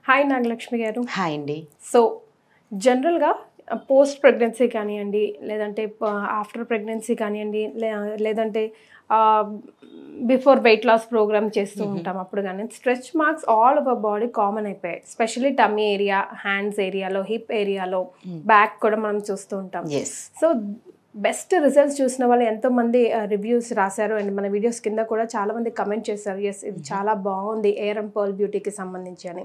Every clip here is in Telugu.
హాయ్ నాగలక్ష్మి గారు. హాయ్ అండి. సో జనరల్గా పోస్ట్ ప్రెగ్నెన్సీ కానివ్వండి, లేదంటే ఆఫ్టర్ ప్రెగ్నెన్సీ కానివ్వండి, లేదంటే బిఫోర్ వెయిట్ లాస్ ప్రోగ్రామ్ చేస్తూ ఉంటాం అప్పుడు కానీ stretch marks all over body common అయిపోయాయి. స్పెషల్లీ టమ్మీ ఏరియా, హ్యాండ్స్ ఏరియాలో, హిప్ ఏరియాలో, బ్యాక్ కూడా మనం చూస్తూ ఉంటాం. సో బెస్ట్ రిజల్ట్స్ చూసిన వాళ్ళు ఎంతోమంది రివ్యూస్ రాశారు అండ్ మన వీడియోస్ కింద కూడా చాలామంది కమెంట్ చేశారు, ఎస్ ఇది చాలా బాగుంది ఎయిర్ అండ్ పర్ల్ బ్యూటీకి సంబంధించి అని.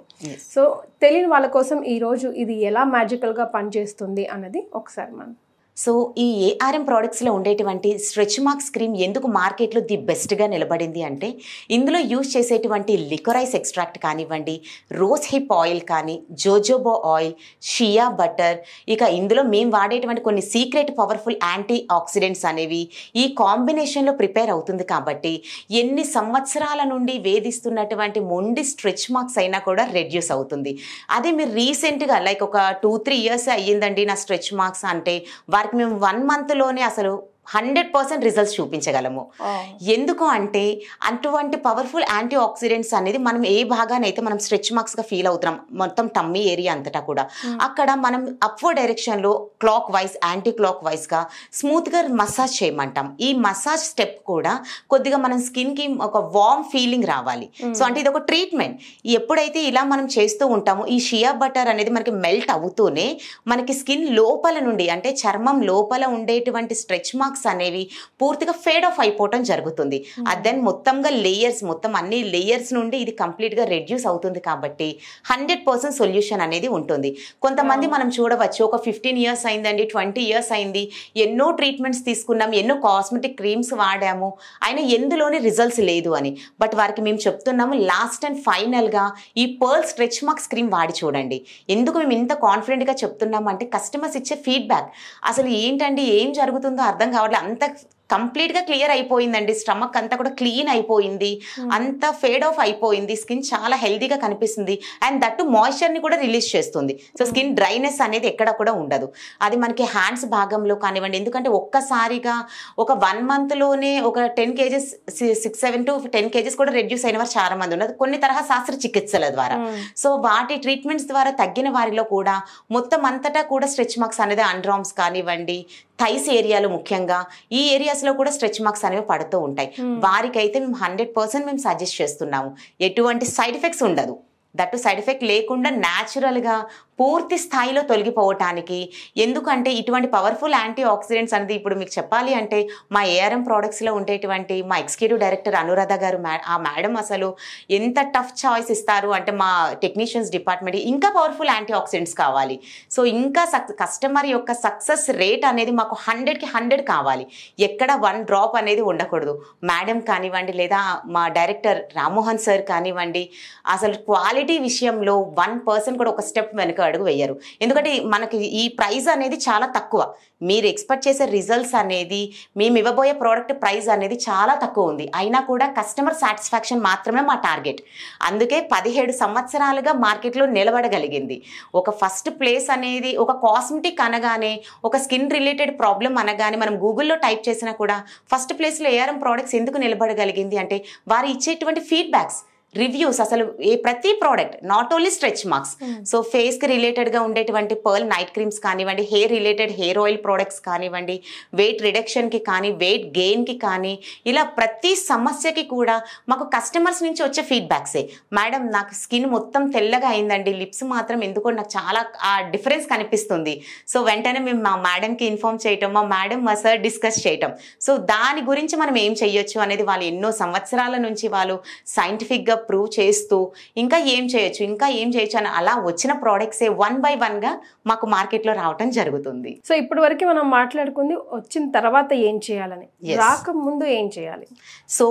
సో తెలియని వాళ్ళ కోసం ఈరోజు ఇది ఎలా మ్యాజికల్గా పనిచేస్తుంది అన్నది ఒకసారి మనం. సో ఈ ఏఆర్ఎం ప్రోడక్ట్స్లో ఉండేటువంటి స్ట్రెచ్ మార్క్స్ క్రీమ్ ఎందుకు మార్కెట్లో ది బెస్ట్గా నిలబడింది అంటే ఇందులో యూజ్ చేసేటువంటి లికోరైస్ ఎక్స్ట్రాక్ట్ కానివ్వండి, రోజ్ హిప్ ఆయిల్ కానీ, జోజోబో ఆయిల్, షియా బటర్, ఇక ఇందులో మేము వాడేటువంటి కొన్ని సీక్రెట్ పవర్ఫుల్ యాంటీ ఆక్సిడెంట్స్ అనేవి ఈ కాంబినేషన్లో ప్రిపేర్ అవుతుంది కాబట్టి ఎన్ని సంవత్సరాల నుండి వేధిస్తున్నటువంటి మొండి స్ట్రెచ్ మార్క్స్ అయినా కూడా రెడ్యూస్ అవుతుంది. అదే మీరు రీసెంట్గా లైక్ ఒక 2-3 years అయ్యిందండి నా స్ట్రెచ్ మార్క్స్ అంటే వారికి మేము 1 monthలోనే అసలు 100% రిజల్ట్స్ చూపించగలము. ఎందుకు అంటే అటువంటి పవర్ఫుల్ యాంటీ ఆక్సిడెంట్స్ అనేది మనం ఏ భాగానైతే మనం స్ట్రెచ్ మార్క్స్గా ఫీల్ అవుతున్నాం మొత్తం టమ్మీ ఏరియా అంతటా కూడా అక్కడ మనం అప్వర్డ్ డైరెక్షన్లో క్లాక్ వైజ్, యాంటీ క్లాక్ వైజ్గా స్మూత్గా మసాజ్ చేయమంటాం. ఈ మసాజ్ స్టెప్ కూడా కొద్దిగా మన స్కిన్కి ఒక వార్మ్ ఫీలింగ్ రావాలి. సో అంటే ఇది ఒక ట్రీట్మెంట్. ఎప్పుడైతే ఇలా మనం చేస్తూ ఉంటామో ఈ షియా బటర్ అనేది మనకి మెల్ట్ అవుతూనే మనకి స్కిన్ లోపల నుండి అంటే చర్మం లోపల ఉండేటువంటి స్ట్రెచ్ మార్క్స్ అనేవి పూర్తిగా ఫేడ్ ఆఫ్ అయిపోవటం జరుగుతుంది. దెన్ మొత్తంగా లేయర్స్, మొత్తం అన్ని లేయర్స్ నుండి ఇది కంప్లీట్గా రెడ్యూస్ అవుతుంది కాబట్టి 100% సొల్యూషన్ అనేది ఉంటుంది. కొంతమంది మనం చూడవచ్చు ఒక 15 years అయిందండి, 20 years అయింది, ఎన్నో ట్రీట్మెంట్స్ తీసుకున్నాం, ఎన్నో కాస్మెటిక్ క్రీమ్స్ వాడాము, అయినా ఎందులోనే రిజల్ట్స్ లేదు అని. బట్ వారికి మేము చెప్తున్నాము లాస్ట్ అండ్ ఫైనల్గా ఈ పర్ల్ స్ట్రెచ్ మార్క్స్ క్రీమ్ వాడి చూడండి. ఎందుకు మేము ఇంత కాన్ఫిడెంట్గా చెప్తున్నాము అంటే కస్టమర్స్ ఇచ్చే ఫీడ్బ్యాక్ అసలు ఏంటండి ఏం జరుగుతుందో అర్థం కావట్లేదు, అంత కంప్లీట్గా క్లియర్ అయిపోయిందండి, స్టమక్ అంతా కూడా క్లీన్ అయిపోయింది, అంత ఫేడ్ ఆఫ్ అయిపోయింది, స్కిన్ చాలా హెల్తీగా కనిపిస్తుంది అండ్ దట్టు మాయిశ్చర్ని కూడా రిలీజ్ చేస్తుంది. సో స్కిన్ డ్రైనెస్ అనేది ఎక్కడ కూడా ఉండదు. అది మనకి హ్యాండ్స్ భాగంలో కానివ్వండి, ఎందుకంటే ఒక్కసారిగా ఒక 1 monthలోనే ఒక 10 kgs 6-7 to 10 kgs కూడా రెడ్యూస్ అయిన వారు చాలా మంది ఉన్నారు కొన్ని తరహా శాస్త్ర చికిత్సల ద్వారా. సో వాటి ట్రీట్మెంట్స్ ద్వారా తగ్గిన వారిలో కూడా మొత్తం అంతటా కూడా స్ట్రెచ్ మార్క్స్ అనేది అండర్ఆర్మ్స్ కానివ్వండి, థైస్ ఏరియాలో ముఖ్యంగా ఈ ఏరియాస్లో కూడా స్ట్రెచ్ మార్క్స్ అనేవి పడుతూ ఉంటాయి. వారికైతే మేము 100% మేము సజెస్ట్ చేస్తున్నాము. ఎటువంటి సైడ్ ఎఫెక్ట్స్ ఉండదు, దట్టు సైడ్ ఎఫెక్ట్ లేకుండా న్యాచురల్గా పూర్తి స్థాయిలో తొలగిపోవటానికి. ఎందుకంటే ఇటువంటి పవర్ఫుల్ యాంటీ ఆక్సిడెంట్స్ అనేది ఇప్పుడు మీకు చెప్పాలి అంటే మా ఏఆర్ఎం ప్రోడక్ట్స్లో ఉండేటువంటి మా ఎగ్జిక్యూటివ్ డైరెక్టర్ అనురాధ గారు, ఆ మేడం అసలు ఎంత టఫ్ చాయిస్ ఇస్తారు అంటే మా టెక్నీషియన్స్ డిపార్ట్మెంట్ ఇంకా పవర్ఫుల్ యాంటీ ఆక్సిడెంట్స్ కావాలి. సో ఇంకా కస్టమర్ యొక్క సక్సెస్ రేట్ అనేది మాకు 100కి 100 కావాలి, ఎక్కడ 1 drop అనేది ఉండకూడదు. మేడం కానివ్వండి లేదా మా డైరెక్టర్ రామ్మోహన్ సార్ కానివ్వండి, అసలు క్వాలిటీ విషయంలో 1% కూడా ఒక స్టెప్ వెనుక అడుగు వేయరు. ఎందుకంటే మనకి ఈ ప్రైస్ అనేది చాలా తక్కువ, మీరు ఎక్స్పెక్ట్ చేసే రిజల్ట్స్ అనేది మేము ఇవ్వబోయే ప్రోడక్ట్ ప్రైస్ అనేది చాలా తక్కువ ఉంది, అయినా కూడా కస్టమర్ సాటిస్ఫాక్షన్ మాత్రమే మా టార్గెట్. అందుకే 17 సంవత్సరాలుగా మార్కెట్లో నిలబడగలిగింది. ఒక ఫస్ట్ ప్లేస్ అనేది ఒక కాస్మెటిక్ అనగానే, ఒక స్కిన్ రిలేటెడ్ ప్రాబ్లం అనగానే మనం గూగుల్లో టైప్ చేసినా కూడా ఫస్ట్ ప్లేస్లో ఏఆర్ఎం ప్రోడక్ట్స్ ఎందుకు నిలబడగలిగింది అంటే వారు ఇచ్చేటువంటి ఫీడ్బ్యాక్స్, రివ్యూస్, అసలు ప్రతి product not only stretch marks. So ఫేస్కి రిలేటెడ్గా ఉండేటువంటి పర్ల్ నైట్ క్రీమ్స్ కానివ్వండి, hair related hair oil products కానివ్వండి, వెయిట్ రిడక్షన్కి కానీ వెయిట్ గెయిన్కి కానీ, ఇలా ప్రతి సమస్యకి కూడా మాకు కస్టమర్స్ నుంచి వచ్చే ఫీడ్బ్యాక్సే. మేడం నాకు స్కిన్ మొత్తం తెల్లగా అయిందండి, లిప్స్ మాత్రం ఎందుకో నాకు చాలా ఆ డిఫరెన్స్ కనిపిస్తుంది. సో వెంటనే మేము మా మేడంకి ఇన్ఫార్మ్ చేయటం, మా మేడం మా సార్ డిస్కస్ చేయటం. సో దాని గురించి మనం ఏం చేయొచ్చు అనేది వాళ్ళు ఎన్నో సంవత్సరాల నుంచి వాళ్ళు సైంటిఫిక్గా ప్రూవ్ చేస్తూ ఇంకా ఏం చేయొచ్చు అని అలా వచ్చిన ప్రోడక్ట్సే 1 by 1గా మాకు మార్కెట్లో రావటం జరుగుతుంది. సో ఇప్పటి వరకు మనం మాట్లాడుకుంది వచ్చిన తర్వాత ఏం చేయాలని, రాకముందు ఏం చేయాలి. సో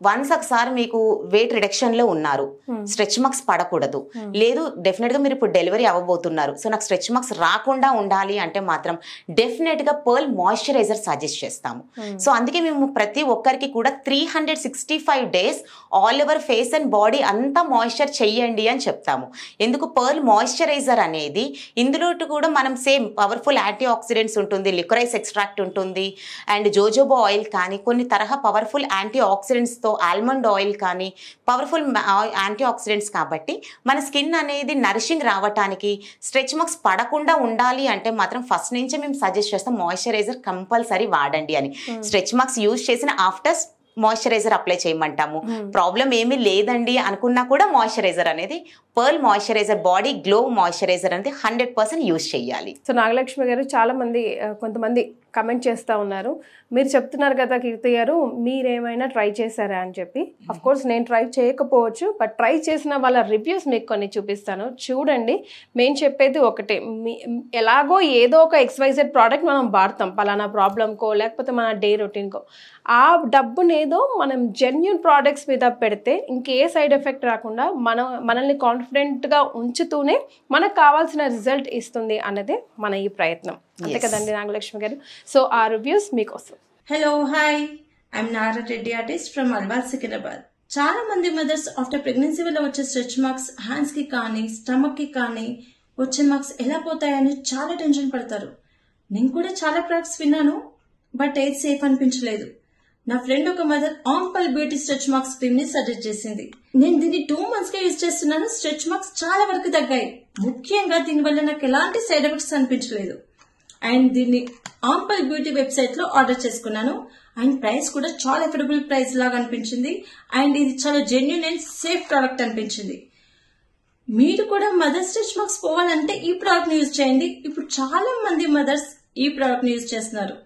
వన్స్ ఒకసారి మీకు వెయిట్ రిడక్షన్లో ఉన్నారు, స్ట్రెచ్ మార్క్స్ పడకూడదు, లేదు డెఫినెట్గా మీరు ఇప్పుడు డెలివరీ అవ్వబోతున్నారు, సో నాకు స్ట్రెచ్ మార్క్స్ రాకుండా ఉండాలి అంటే మాత్రం డెఫినెట్గా పర్ల్ మాయిశ్చరైజర్ సజెస్ట్ చేస్తాము. సో అందుకే మేము ప్రతి ఒక్కరికి కూడా 365 days all over face and body అంతా మాయిశ్చర్ చెయ్యండి అని చెప్తాము. ఎందుకు పర్ల్ మాయిశ్చరైజర్ అనేది ఇందులో కూడా మనం సేమ్ పవర్ఫుల్ యాంటీ ఆక్సిడెంట్స్ ఉంటుంది, లికోరైస్ ఎక్స్ట్రాక్ట్ ఉంటుంది, అండ్ జోజోబా ఆయిల్ కానీ కొన్ని తరహా పవర్ఫుల్ యాంటీ ఆక్సిడెంట్స్తో, ఆల్మండ్ ఆయిల్ కానీ పవర్ఫుల్ యాంటీ ఆక్సిడెంట్స్ కాబట్టి మన స్కిన్ అనేది నరిషింగ్ రావటానికి, స్ట్రెచ్ మార్క్స్ పడకుండా ఉండాలి అంటే మాత్రం ఫస్ట్ నుంచే మేము సజెస్ట్ చేస్తాం మాయిశ్చరైజర్ కంపల్సరీ వాడండి అని. స్ట్రెచ్ మార్క్స్ యూజ్ చేసిన ఆఫ్టర్ మాయిశ్చరైజర్ అప్లై చేయమంటాము. ప్రాబ్లం ఏమీ లేదండి అనుకున్నా కూడా మాయిశ్చరైజర్ అనేది pearl moisturiser, body glow moisturiser అనేది 100% యూజ్ చేయాలి. సో నాగలక్ష్మి గారు, చాలా మంది కొంతమంది కమెంట్ చేస్తూ ఉన్నారు, మీరు చెప్తున్నారు కదా కీర్తి గారు, మీరేమైనా ట్రై చేశారా అని చెప్పి. అఫ్ కోర్స్ నేను ట్రై చేయకపోవచ్చు, బట్ ట్రై చేసిన వాళ్ళ రివ్యూస్ మీకు కొన్ని చూపిస్తాను, చూడండి. మేము చెప్పేది ఒకటే, ఎలాగో ఏదో ఒక XYZ ప్రోడక్ట్ మనం వాడతాం పలానా ప్రాబ్లంకో లేకపోతే మన డే రొటీన్కో. ఆ డబ్బునేదో మనం జెన్యూన్ ప్రోడక్ట్స్ మీద పెడితే ఇంకే సైడ్ ఎఫెక్ట్ రాకుండా మనల్ని కాన్ఫిడెంట్గా ఉంచుతూనే మనకు కావాల్సిన రిజల్ట్ ఇస్తుంది అన్నదే మన ఈ ప్రయత్నం. అంతే కదండి నాగలక్ష్మి గారు? సో ఆ రివ్యూస్ మీకోసం. Hello, hi, I'm Nara Reddy, artist from Alwal, Secunderabad. చాలా మంది మదర్స్ ఆఫ్టర్ ప్రెగ్నెన్సీ వల్ల వచ్చే స్ట్రెచ్ మార్క్స్, హ్యాండ్స్ కి కానీ స్టమక్ కి కానీ వచ్చే మార్క్స్ ఎలా పోతాయని చాలా టెన్షన్ పడతారు. నేను కూడా చాలా ప్రొడక్ట్స్ విన్నాను, బట్ ఏది సేఫ్ అనిపించలేదు. నా ఫ్రెండ్ ఒక mother ample beauty stretch marks cream ని సజెస్ట్ చేసింది. నేను దీన్ని 2 months గా యూజ్ చేస్తున్నాను. స్ట్రెచ్ మార్క్స్ చాలా వరకు తగ్గాయి. ముఖ్యంగా దీనివల్ల నాకు ఎలాంటి సైడ్ ఎఫెక్ట్స్ అనిపించలేదు. అండ్ దీన్ని ఆంపల్ బ్యూటీ వెబ్సైట్ లో ఆర్డర్ చేసుకున్నాను. అండ్ ప్రైస్ కూడా చాలా ఎఫోర్డబుల్ ప్రైస్ లాగా అనిపించింది. అండ్ ఇది చాలా జెన్యూన్ అండ్ సేఫ్ ప్రోడక్ట్ అనిపించింది. మీరు కూడా మదర్ స్ట్రెచ్ మార్క్స్ పోవాలంటే ఈ ప్రోడక్ట్ ని యూజ్ చేయండి. ఇప్పుడు చాలా మంది మదర్స్ ఈ ప్రోడక్ట్ ని యూజ్ చేస్తున్నారు.